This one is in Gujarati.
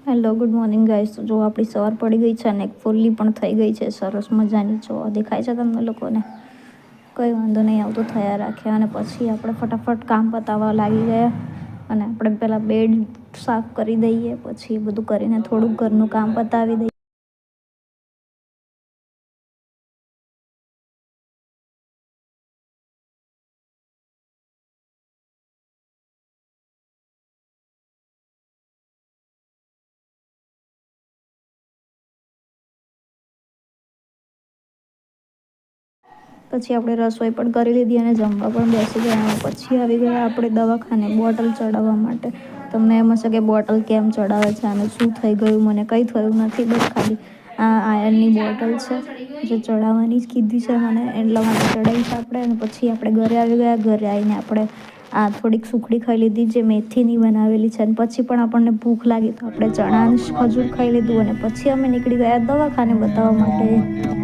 Hello, good morning guys. તો જો આપણી સવાર પડી ગઈ છે અને ફૂલ્લી પણ થઈ ગઈ છે સરસ મજાની. જો દેખાય છે તમને લોકોને? કંઈ વાંધો નહીં આવતો, થયા રાખ્યા અને પછી આપણે ફટાફટ કામ પતાવવા લાગી ગયા. અને આપણે પહેલાં બેડ સાફ કરી દઈએ, પછી બધું કરીને થોડુંક ઘરનું કામ પતાવી દઈએ. પછી આપણે રસોઈ પણ કરી લીધી અને જમવા પણ બેસી ગયા. પછી આવી ગયા આપણે દવાખાને બોટલ ચડાવવા માટે. તમને એમ હશે કે બોટલ કેમ ચડાવે છે અને શું થઈ ગયું? મને કંઈ થયું નથી, બસ ખાલી આ આયર્નની બોટલ છે જે ચડાવવાની જ કીધી છે મને, એટલા માટે ચડાવી છે આપણે. અને પછી આપણે ઘરે આવી ગયા. ઘરે આવીને આપણે આ થોડીક સુખડી ખાઈ લીધી જે મેથીની બનાવેલી છે. અને પછી પણ આપણને ભૂખ લાગી તો આપણે ચણા અને ખજૂર ખાઈ લીધું અને પછી અમે નીકળી ગયા દવાખાને બતાવવા માટે.